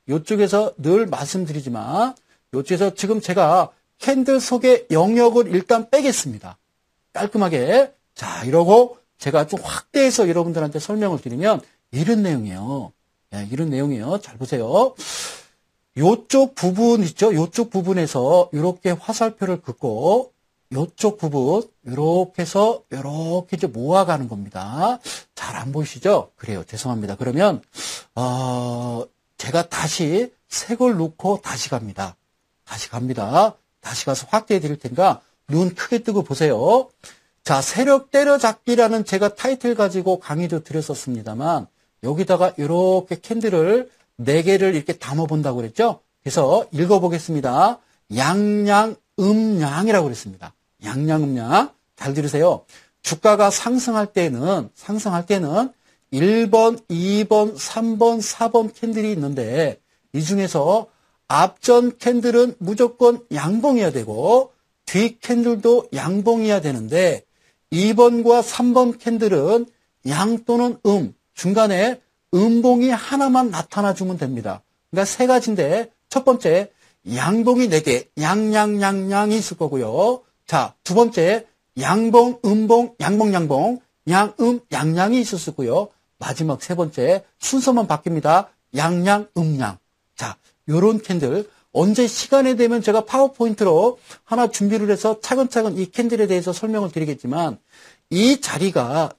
이쪽에서 늘 말씀드리지만 이쪽에서 지금 제가 캔들 속의 영역을 일단 빼겠습니다. 깔끔하게. 자, 이러고 제가 좀 확대해서 여러분들한테 설명을 드리면 이런 내용이에요. 네, 이런 내용이에요. 잘 보세요. 요쪽 부분 있죠? 요쪽 부분에서 이렇게 화살표를 긋고 요쪽 부분 이렇게 해서 이렇게 이제 모아가는 겁니다. 잘 안 보이시죠? 그래요. 죄송합니다. 그러면 제가 다시 색을 놓고 다시 갑니다. 다시 가서 확대해 드릴 테니까 눈 크게 뜨고 보세요. 자, 세력 때려잡기라는 제가 타이틀 가지고 강의도 드렸었습니다만 여기다가 이렇게 캔들을 4개를 이렇게 담아본다고 그랬죠? 그래서 읽어보겠습니다. 양양, 음양이라고 그랬습니다. 양양, 음양. 잘 들으세요. 주가가 상승할 때는 1번, 2번, 3번, 4번 캔들이 있는데 이 중에서 앞전 캔들은 무조건 양봉이어야 되고 뒤 캔들도 양봉이어야 되는데 2번과 3번 캔들은 양 또는 중간에 음봉이 하나만 나타나주면 됩니다. 그러니까 3가지인데 첫 번째 양봉이 4개, 양양양양이 있을 거고요. 자, 두 번째 양봉, 음봉, 양봉, 양양이 있었을 거고요. 마지막 3번째 순서만 바뀝니다. 양양, 음양. 자, 요런 캔들 언제 시간이 되면 제가 파워포인트로 하나 준비를 해서 차근차근 이 캔들에 대해서 설명을 드리겠지만 이 자리가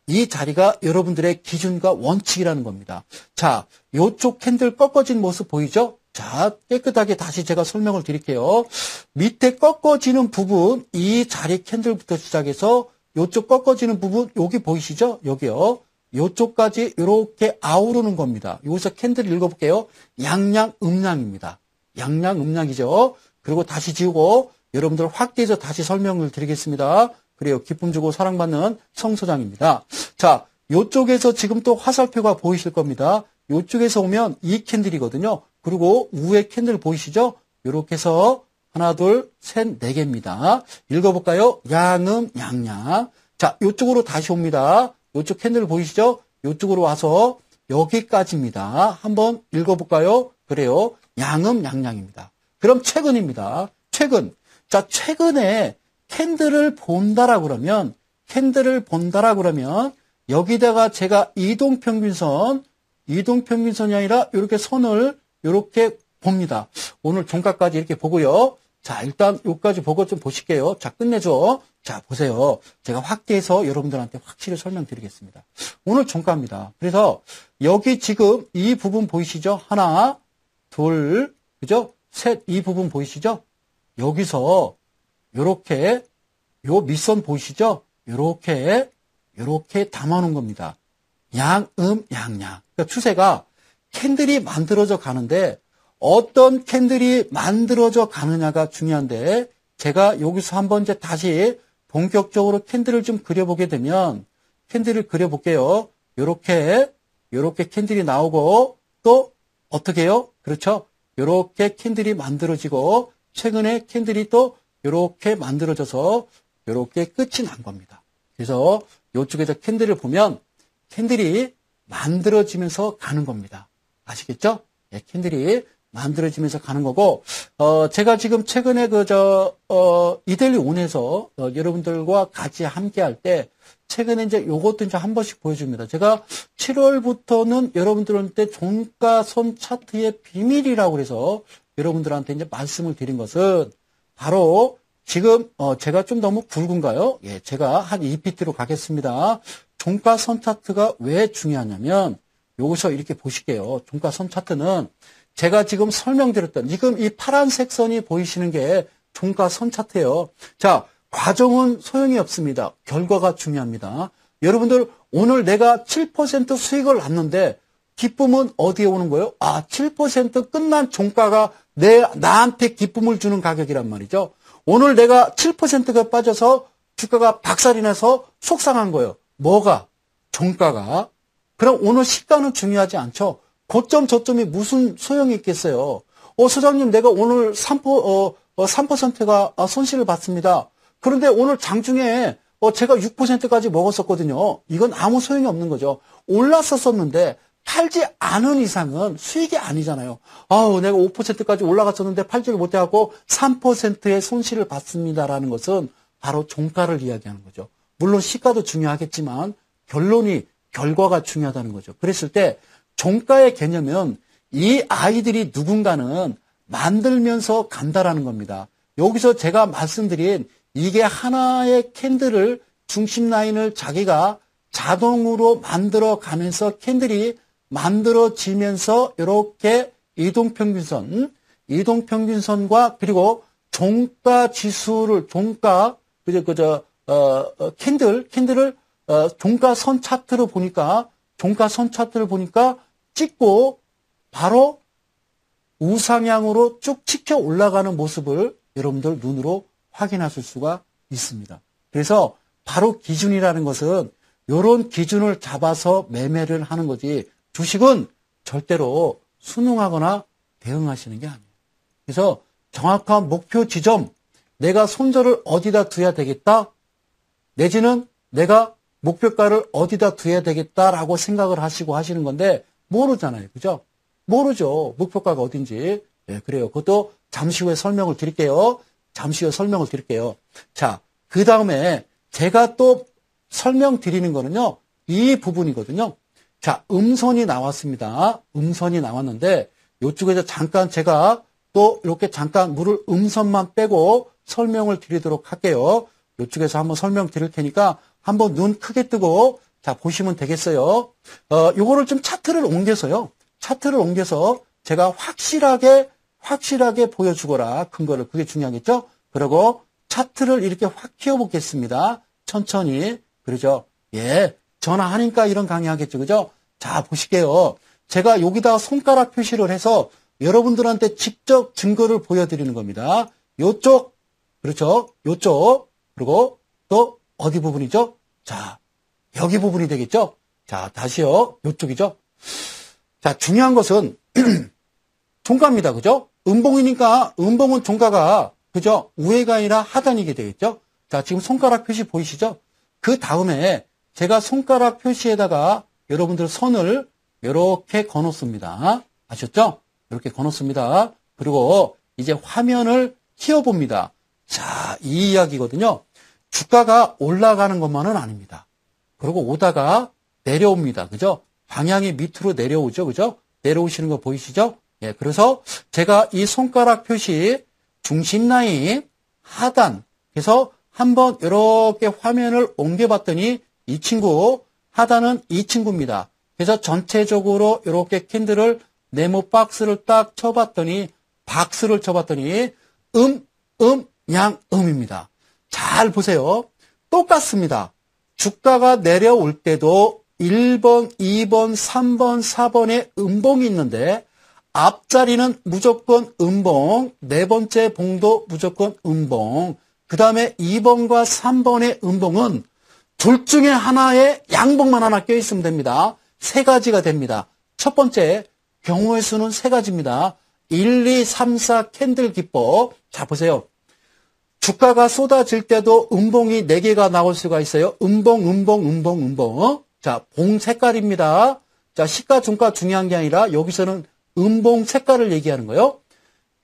여러분들의 기준과 원칙이라는 겁니다. 자, 요쪽 캔들 꺾어진 모습 보이죠? 자, 깨끗하게 다시 제가 설명을 드릴게요. 밑에 꺾어지는 부분, 이 자리 캔들부터 시작해서 요쪽 꺾어지는 부분, 여기 보이시죠? 여기요. 요쪽까지 이렇게 아우르는 겁니다. 여기서 캔들 읽어볼게요. 양양, 음양입니다. 양양, 음양이죠. 그리고 다시 지우고 여러분들 확대해서 다시 설명을 드리겠습니다. 그래요. 기쁨 주고 사랑받는 성소장입니다. 자, 요쪽에서 지금 또 화살표가 보이실 겁니다. 요쪽에서 오면 이 캔들이거든요. 그리고 위에 캔들 보이시죠? 이렇게 해서 하나, 둘, 셋, 네 개입니다. 읽어볼까요? 양음, 양양. 자, 요쪽으로 다시 옵니다. 요쪽 캔들 보이시죠? 요쪽으로 와서 여기까지입니다. 한번 읽어볼까요? 그래요. 양음, 양양입니다. 그럼 최근입니다. 최근. 자, 최근에 캔들을 본다라 그러면, 여기다가 제가 이동평균선이 아니라 이렇게 선을 이렇게 봅니다. 오늘 종가까지 이렇게 보고요. 자, 일단 여기까지 보고 좀 보실게요. 자, 끝내줘. 자, 보세요. 제가 확대해서 여러분들한테 확실히 설명드리겠습니다. 오늘 종가입니다. 그래서 여기 지금 이 부분 보이시죠? 하나, 둘, 그죠? 셋, 이 부분 보이시죠? 여기서 요렇게 요 밑선 보이시죠? 요렇게 담아놓은 겁니다. 양음, 양양. 그러니까 추세가 캔들이 만들어져 가는데 어떤 캔들이 만들어져 가느냐가 중요한데 제가 여기서 한번 이제 다시 본격적으로 캔들을 좀 그려보게 되면 캔들을 그려볼게요. 요렇게 캔들이 나오고 또 어떻게 해요? 그렇죠? 요렇게 캔들이 만들어지고 최근에 캔들이 또 요렇게 만들어져서 요렇게 끝이 난 겁니다. 그래서 요쪽에서 캔들을 보면 캔들이 만들어지면서 가는 겁니다. 아시겠죠? 네, 캔들이 만들어지면서 가는 거고, 제가 지금 최근에 이데일리 온에서 여러분들과 같이 함께 할 때, 최근에 이제 요것도 이제 한 번씩 보여줍니다. 제가 7월부터는 여러분들한테 종가선 차트의 비밀이라고 해서 여러분들한테 이제 말씀을 드린 것은 바로 지금, 제가 좀 너무 굵은가요? 예, 제가 한 2pt로 가겠습니다. 종가선 차트가 왜 중요하냐면, 여기서 이렇게 보실게요. 종가선 차트는 제가 지금 설명드렸던 지금 이 파란색 선이 보이시는 게 종가선 차트예요. 자, 과정은 소용이 없습니다. 결과가 중요합니다. 여러분들 오늘 내가 7% 수익을 났는데 기쁨은 어디에 오는 거예요? 7% 끝난 종가가 나한테 기쁨을 주는 가격이란 말이죠. 오늘 내가 7%가 빠져서 주가가 박살이 나서 속상한 거예요. 뭐가? 종가가. 그럼 오늘 시가는 중요하지 않죠. 고점 저점이 무슨 소용이 있겠어요. 소장님 내가 오늘 3%가 손실을 봤습니다. 그런데 오늘 장중에 제가 6%까지 먹었었거든요. 이건 아무 소용이 없는 거죠. 올랐었는데 팔지 않은 이상은 수익이 아니잖아요. 내가 5%까지 올라갔었는데 팔지를 못해갖고 3%의 손실을 봤습니다라는 것은 바로 종가를 이야기하는 거죠. 물론 시가도 중요하겠지만 결과가 중요하다는 거죠. 그랬을 때 종가의 개념은 이 아이들이 누군가는 만들면서 간다라는 겁니다. 여기서 제가 말씀드린 이게 하나의 캔들을 중심 라인을 자기가 자동으로 만들어 가면서 캔들이 만들어지면서 이렇게 이동평균선과 그리고 종가 지수를 캔들을 종가선 차트를 보니까 찍고 바로 우상향으로 쭉 치켜 올라가는 모습을 여러분들 눈으로 확인하실 수가 있습니다. 그래서 바로 기준이라는 것은 이런 기준을 잡아서 매매를 하는 거지 주식은 절대로 순응하거나 대응하시는 게 아니에요. 그래서 정확한 목표 지점, 내가 손절을 어디다 둬야 되겠다, 내지는 내가 목표가를 어디다 둬야 되겠다라고 생각을 하시고 하시는 건데 모르잖아요. 그죠? 모르죠. 목표가가 어딘지. 네, 그래요. 그것도 잠시 후에 설명을 드릴게요. 자, 그 다음에 제가 또 설명드리는 거는요. 이 부분이거든요. 자, 음선이 나왔습니다. 음선이 나왔는데 이쪽에서 잠깐 제가 또 이렇게 잠깐 물을 음선만 빼고 설명을 드리도록 할게요. 이쪽에서 한번 설명 드릴 테니까 한번 눈 크게 뜨고 자 보시면 되겠어요. 요거를 좀 차트를 옮겨서 제가 확실하게 보여주거라. 큰 거를. 그게 중요하겠죠? 그리고 차트를 이렇게 확 키워보겠습니다. 천천히. 그러죠? 예. 전화하니까 이런 강의 하겠죠. 그죠? 자, 보실게요. 제가 여기다 손가락 표시를 해서 여러분들한테 직접 증거를 보여드리는 겁니다. 요쪽, 그렇죠? 요쪽, 그리고 또 어디 부분이죠? 자, 여기 부분이 되겠죠? 자, 다시요. 요쪽이죠? 자, 중요한 것은 종가입니다. 그죠? 음봉이니까 음봉은 종가가 그죠? 우회가 아니라 하단이게 되겠죠? 자, 지금 손가락 표시 보이시죠? 그 다음에 제가 손가락 표시에다가 여러분들 선을 이렇게 거놓습니다. 아셨죠? 이렇게 거놓습니다. 그리고 이제 화면을 띄워봅니다. 자, 이 이야기거든요. 주가가 올라가는 것만은 아닙니다. 그리고 오다가 내려옵니다. 그죠? 방향이 밑으로 내려오죠. 그죠? 내려오시는 거 보이시죠? 예, 그래서 제가 이 손가락 표시 중심 라인 하단 해서 한번 이렇게 화면을 옮겨봤더니 이 친구 하단은 이 친구입니다. 그래서 전체적으로 이렇게 캔들을 네모 박스를 딱 쳐봤더니 박스를 쳐봤더니 양음입니다. 잘 보세요. 똑같습니다. 주가가 내려올 때도 1번, 2번, 3번, 4번에 음봉이 있는데 앞자리는 무조건 음봉, 네 번째 봉도 무조건 음봉, 그 다음에 2번과 3번의 음봉은 둘 중에 하나에 양봉만 하나 껴있으면 됩니다. 세 가지가 됩니다. 첫 번째, 경우의 수는 세 가지입니다. 1, 2, 3, 4 캔들 기법. 자, 보세요. 주가가 쏟아질 때도 음봉이 4개가 나올 수가 있어요. 음봉. 자, 봉 색깔입니다. 자, 시가, 중가 중요한 게 아니라 여기서는 음봉 색깔을 얘기하는 거예요.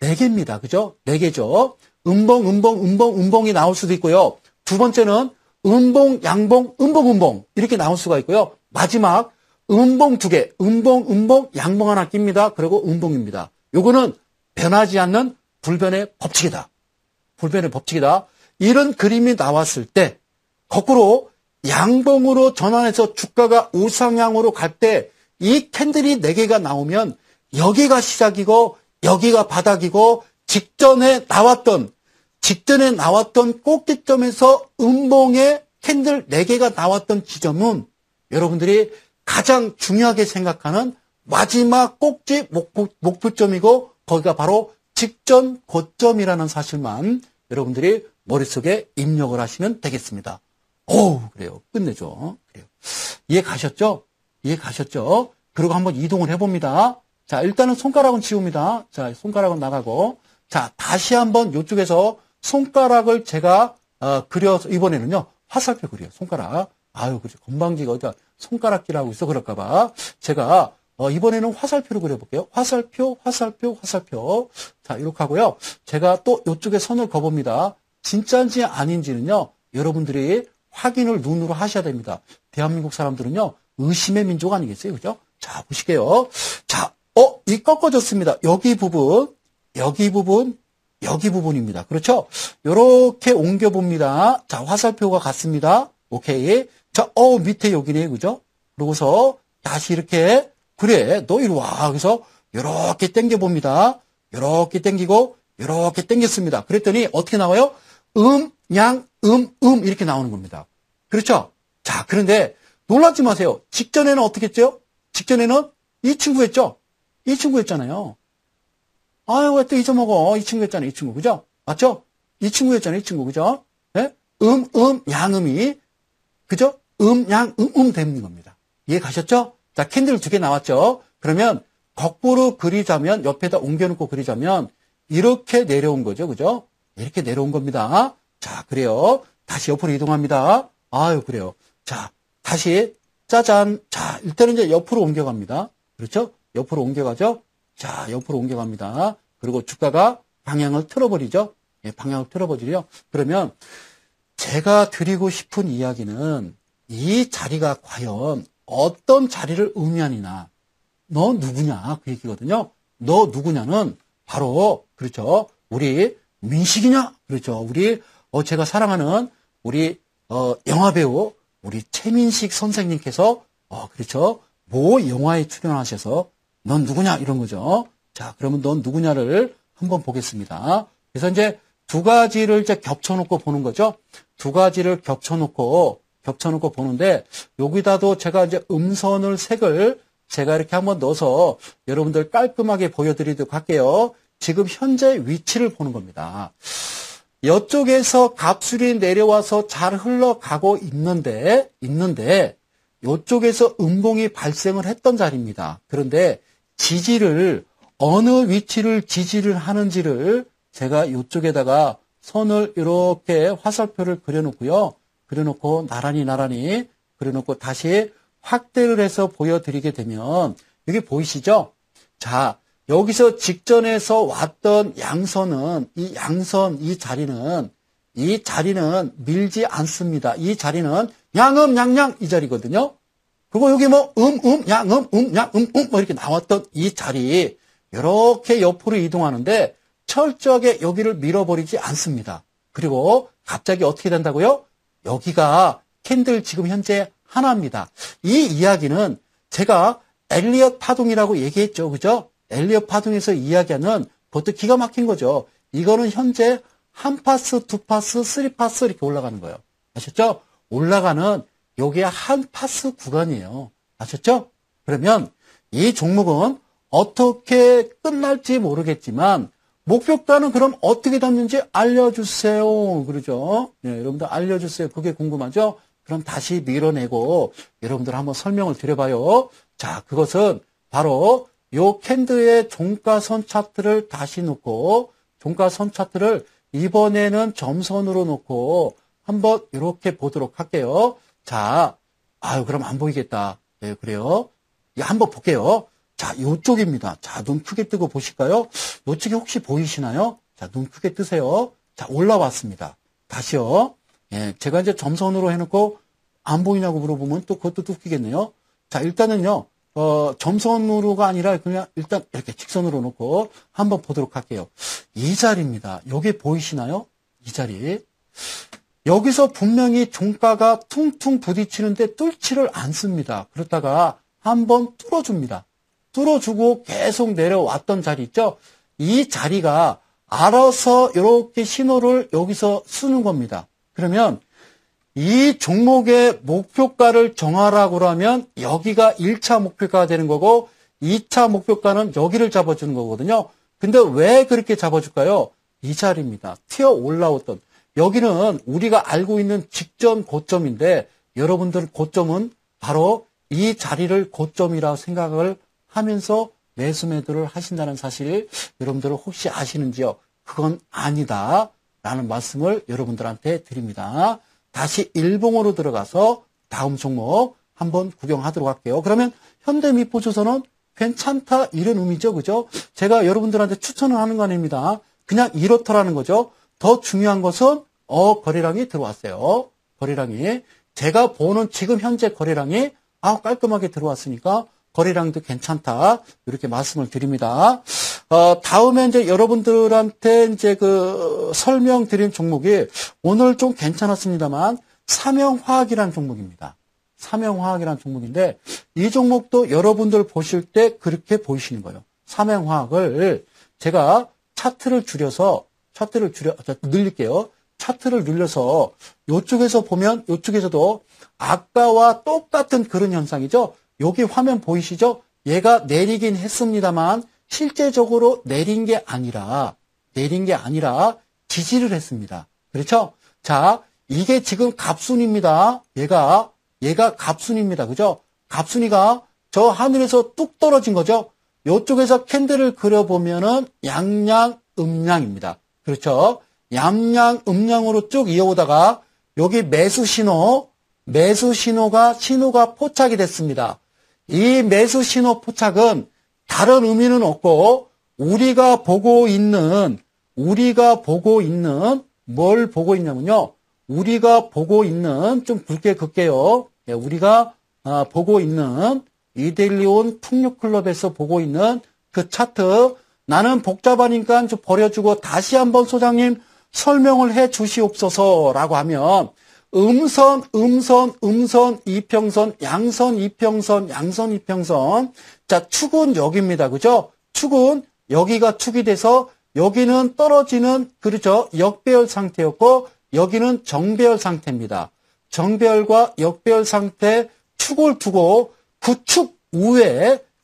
4개입니다. 그죠? 4개죠. 음봉이 나올 수도 있고요. 두 번째는 음봉, 양봉, 음봉 이렇게 나올 수가 있고요. 마지막 음봉 2개, 음봉, 양봉 하나 낍니다. 그리고 음봉입니다. 요거는 변하지 않는 불변의 법칙이다. 불변의 법칙이다. 이런 그림이 나왔을 때 거꾸로 양봉으로 전환해서 주가가 우상향으로 갈 때 이 캔들이 4개가 나오면 여기가 시작이고 여기가 바닥이고 직전에 나왔던 꼭지점에서 음봉의 캔들 4개가 나왔던 지점은 여러분들이 가장 중요하게 생각하는 마지막 꼭지 목표점이고 거기가 바로 직전 고점이라는 사실만 여러분들이 머릿속에 입력을 하시면 되겠습니다. 오, 그래요. 끝내죠. 그래요. 이해 가셨죠? 그리고 한번 이동을 해봅니다. 자, 일단은 손가락은 지웁니다. 자, 손가락은 나가고. 자, 다시 한번 이쪽에서 손가락을 제가 그려서 이번에는요 화살표 그려요. 손가락. 아유, 그죠. 건방지가 어디가 손가락질하고 있어 그럴까봐 제가 이번에는 화살표로 그려볼게요. 화살표. 자, 이렇게 하고요. 제가 또 이쪽에 선을 그어봅니다. 진짜인지 아닌지는요 여러분들이 확인을 눈으로 하셔야 됩니다. 대한민국 사람들은요 의심의 민족 아니겠어요, 그죠? 자, 보실게요. 자, 이 꺾어졌습니다. 여기 부분입니다. 그렇죠? 요렇게 옮겨봅니다. 자, 화살표가 같습니다. 오케이. 자, 밑에 여기네, 그죠? 그러고서 다시 이렇게, 그래, 너 이리 와. 그래서 요렇게 당겨봅니다. 요렇게 당기고, 요렇게 당겼습니다. 그랬더니 어떻게 나와요? 이렇게 나오는 겁니다. 그렇죠? 자, 그런데 놀라지 마세요. 직전에는 어떻게 했죠? 직전에는 이 친구 했잖아요. 아유, 왜 또 잊어먹어? 이 친구 했잖아요. 이 친구. 그죠? 맞죠? 이 친구였잖아요. 이 친구. 그죠? 네? 양음이. 그죠? 되는 겁니다. 이해 가셨죠? 자, 캔들 2개 나왔죠? 그러면 거꾸로 그리자면, 옆에다 옮겨놓고 그리자면, 이렇게 내려온 거죠. 그죠? 이렇게 내려온 겁니다. 자, 그래요. 다시 옆으로 이동합니다. 아유, 그래요. 자, 다시, 짜잔. 자, 일단은 이제 옆으로 옮겨갑니다. 그렇죠? 옆으로 옮겨가죠? 자, 옆으로 옮겨갑니다. 그리고 주가가 방향을 틀어버리죠? 예, 방향을 틀어버리죠? 그러면 제가 드리고 싶은 이야기는 이 자리가 과연 어떤 자리를 의미하느냐. 너 누구냐? 그 얘기거든요. 너 누구냐는 바로, 그렇죠. 우리 민식이냐? 그렇죠. 우리, 제가 사랑하는 우리, 영화배우, 우리 최민식 선생님께서, 그렇죠. 모 영화에 출연하셔서 넌 누구냐? 이런 거죠. 자, 그러면 넌 누구냐를 한번 보겠습니다. 그래서 이제 두 가지를 이제 겹쳐놓고 보는 거죠. 두 가지를 겹쳐놓고 보는데, 여기다도 제가 이제 음선을 색을 제가 이렇게 한번 넣어서 여러분들 깔끔하게 보여드리도록 할게요. 지금 현재 위치를 보는 겁니다. 이쪽에서 갑술이 내려와서 잘 흘러가고 있는데 이쪽에서 음봉이 발생을 했던 자리입니다. 그런데 지지를 어느 위치를 지지를 하는지를 제가 이쪽에다가 선을 이렇게 화살표를 그려놓고요. 그려놓고 나란히 그려놓고 다시 확대를 해서 보여드리게 되면 여기 보이시죠? 자, 여기서 직전에서 왔던 양선은 이 자리는 밀지 않습니다. 이 자리는 양양 이 자리거든요. 그리고 여기 뭐 양 뭐 이렇게 나왔던 이 자리 이렇게 옆으로 이동하는데 철저하게 여기를 밀어버리지 않습니다. 그리고 갑자기 어떻게 된다고요? 여기가 캔들 지금 현재 하나입니다. 이 이야기는 제가 엘리엇 파동이라고 얘기했죠. 그죠? 엘리엇 파동에서 이야기하는 그것도 기가 막힌 거죠. 이거는 현재 한 파스, 두 파스, 쓰리 파스 이렇게 올라가는 거예요. 아셨죠? 올라가는 요게 한 파스 구간이에요. 아셨죠? 그러면 이 종목은 어떻게 끝날지 모르겠지만 목표가는 그럼 어떻게 잡는지 알려주세요. 그러죠? 네, 여러분들 알려주세요. 그게 궁금하죠? 그럼 다시 밀어내고 여러분들 한번 설명을 드려봐요. 자, 그것은 바로 요 캔들의 종가선 차트를 다시 놓고 종가선 차트를 이번에는 점선으로 놓고 한번 이렇게 보도록 할게요. 자, 그럼 안 보이겠다. 네, 그래요. 한번 볼게요. 자, 요쪽입니다. 자, 눈 크게 뜨고 보실까요? 요쪽이 혹시 보이시나요? 자, 눈 크게 뜨세요. 자, 올라왔습니다. 다시요. 예, 제가 이제 점선으로 해놓고 안 보이냐고 물어보면 또 그것도 웃기겠네요. 자, 일단은요, 점선으로가 아니라 그냥 일단 이렇게 직선으로 놓고 한번 보도록 할게요. 이 자리입니다. 여기 보이시나요? 이 자리. 여기서 분명히 종가가 퉁퉁 부딪히는데 뚫지를 않습니다. 그렇다가 한번 뚫어줍니다. 뚫어주고 계속 내려왔던 자리 있죠? 이 자리가 알아서 이렇게 신호를 여기서 쓰는 겁니다. 그러면 이 종목의 목표가를 정하라고 하면 여기가 1차 목표가가 되는 거고 2차 목표가는 여기를 잡아주는 거거든요. 근데 왜 그렇게 잡아줄까요? 이 자리입니다. 튀어 올라왔던. 여기는 우리가 알고 있는 직전 고점인데 여러분들 고점은 바로 이 자리를 고점이라 생각을 하면서 매수 매도를 하신다는 사실 여러분들은 혹시 아시는지요? 그건 아니다 라는 말씀을 여러분들한테 드립니다. 다시 일봉으로 들어가서 다음 종목 한번 구경하도록 할게요. 그러면 현대미포조선은 괜찮다 이런 의미죠. 그죠? 제가 여러분들한테 추천을 하는 거 아닙니다. 그냥 이렇더라는 거죠. 더 중요한 것은 거래량이 들어왔어요. 거래량이 제가 보는 지금 현재 거래량이 깔끔하게 들어왔으니까 거래량도 괜찮다 이렇게 말씀을 드립니다. 다음에 이제 여러분들한테 이제 그 설명드린 종목이 오늘 좀 괜찮았습니다만 삼영화학이라는 종목입니다. 삼영화학이라는 종목인데 이 종목도 여러분들 보실 때 그렇게 보이시는 거예요. 삼영화학을 제가 차트를 늘릴게요. 차트를 늘려서 이쪽에서 보면 이쪽에서도 아까와 똑같은 그런 현상이죠. 여기 화면 보이시죠? 얘가 내리긴 했습니다만 실제적으로 내린 게 아니라 지지를 했습니다. 그렇죠? 자, 이게 지금 갑순입니다. 얘가 갑순입니다. 그죠? 갑순이가 저 하늘에서 뚝 떨어진 거죠? 이쪽에서 캔들을 그려보면은 양양, 음양입니다. 그렇죠? 양양, 음양으로 쭉 이어오다가 여기 매수 신호가 포착이 됐습니다. 이 매수 신호 포착은 다른 의미는 없고 우리가 보고 있는 뭘 보고 있냐면요. 우리가 보고 있는 좀 굵게 긋게요. 우리가 보고 있는 이데일리온 풍류클럽에서 보고 있는 그 차트 나는 복잡하니까 좀 버려주고 다시 한번 소장님 설명을 해 주시옵소서라고 하면 음선, 이평선, 양선, 이평선. 자, 축은 여기입니다. 그죠? 축은 여기가 축이 돼서 여기는 떨어지는, 그렇죠? 역배열 상태였고, 여기는 정배열 상태입니다. 정배열과 역배열 상태 축을 두고 구축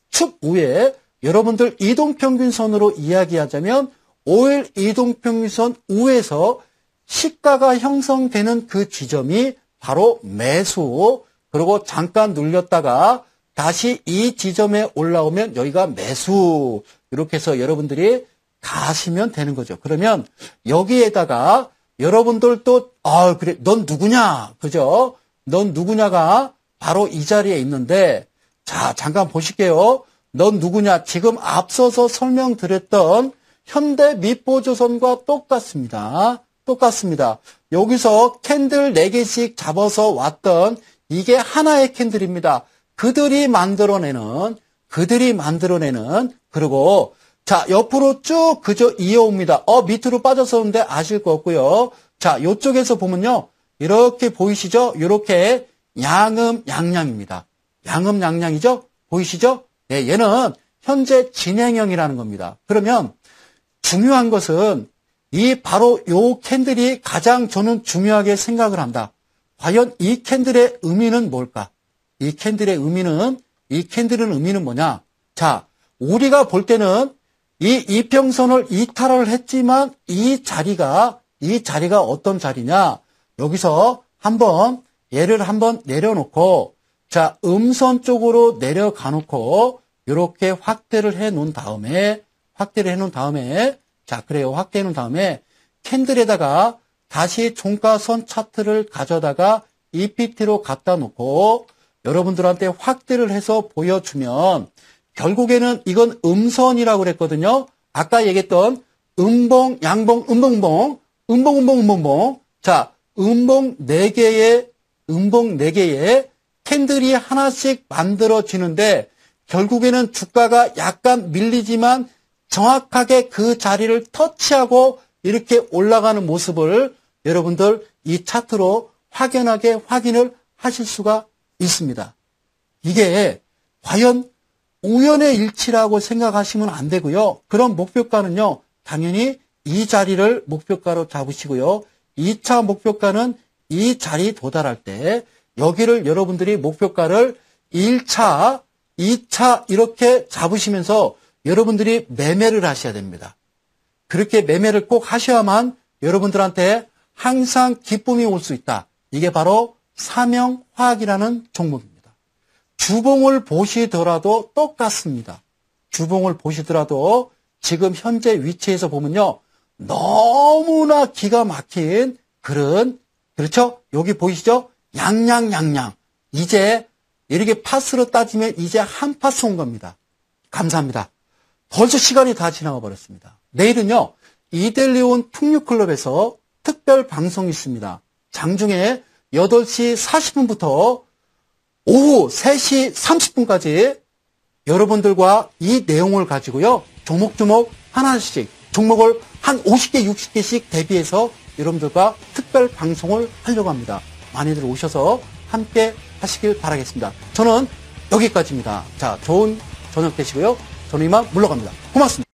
축 우에 여러분들 이동평균선으로 이야기하자면 5일 이동평균선 우에서 시가가 형성되는 그 지점이 바로 매수, 그리고 잠깐 눌렸다가 다시 이 지점에 올라오면 여기가 매수, 이렇게 해서 여러분들이 가시면 되는 거죠. 그러면 여기에다가 여러분들 또 그래 넌 누구냐, 그죠? 넌 누구냐가 바로 이 자리에 있는데, 자 잠깐 보실게요. 넌 누구냐, 지금 앞서서 설명드렸던 현대미포조선과 똑같습니다. 여기서 캔들 4개씩 잡아서 왔던 이게 하나의 캔들입니다. 그들이 만들어내는, 그리고 자 옆으로 쭉 그저 이어옵니다. 밑으로 빠졌었는데 아실 것 같고요. 자 이쪽에서 보면요, 이렇게 보이시죠? 이렇게 양음양양입니다. 양음양양이죠? 보이시죠? 네, 얘는 현재 진행형이라는 겁니다. 그러면 중요한 것은 바로 요 캔들이 가장 저는 중요하게 생각을 한다. 과연 이 캔들의 의미는 뭘까? 이 캔들의 의미는 뭐냐? 자, 우리가 볼 때는 이 이평선을 이탈을 했지만 이 자리가 어떤 자리냐? 여기서 얘를 한번 내려놓고, 자, 음선 쪽으로 내려가 놓고, 이렇게 확대를 해 놓은 다음에, 자, 그래요. 확대해 놓은 다음에, 캔들에다가 다시 종가선 차트를 가져다가 EPT로 갖다 놓고, 여러분들한테 확대를 해서 보여주면, 결국에는 이건 음선이라고 그랬거든요. 아까 얘기했던 음봉, 양봉, 음봉. 자, 음봉 4개의 캔들이 하나씩 만들어지는데, 결국에는 주가가 약간 밀리지만 정확하게 그 자리를 터치하고 이렇게 올라가는 모습을 여러분들 이 차트로 확연하게 확인을 하실 수가 있습니다. 이게 과연 우연의 일치라고 생각하시면 안 되고요. 그런 목표가는요, 당연히 이 자리를 목표가로 잡으시고요. 2차 목표가는 이 자리 도달할 때 여기를 여러분들이 목표가를 1차, 2차 이렇게 잡으시면서 여러분들이 매매를 하셔야 됩니다. 그렇게 매매를 꼭 하셔야만 여러분들한테 항상 기쁨이 올 수 있다. 이게 바로 사명화학이라는 종목입니다. 주봉을 보시더라도 똑같습니다. 주봉을 보시더라도 지금 현재 위치에서 보면요, 너무나 기가 막힌 그런, 그렇죠? 여기 보이시죠? 양양양양. 이제 이렇게 파스로 따지면 이제 한 파스 온 겁니다. 감사합니다. 벌써 시간이 다 지나가 버렸습니다. 내일은요, 이델리온 풍류클럽에서 특별 방송이 있습니다. 장중에 8시 40분부터 오후 3시 30분까지 여러분들과 이 내용을 가지고요, 조목조목 하나씩, 종목을 한 50개, 60개씩 대비해서 여러분들과 특별 방송을 하려고 합니다. 많이들 오셔서 함께 하시길 바라겠습니다. 저는 여기까지입니다. 자, 좋은 저녁 되시고요. 저는 이만 물러갑니다. 고맙습니다.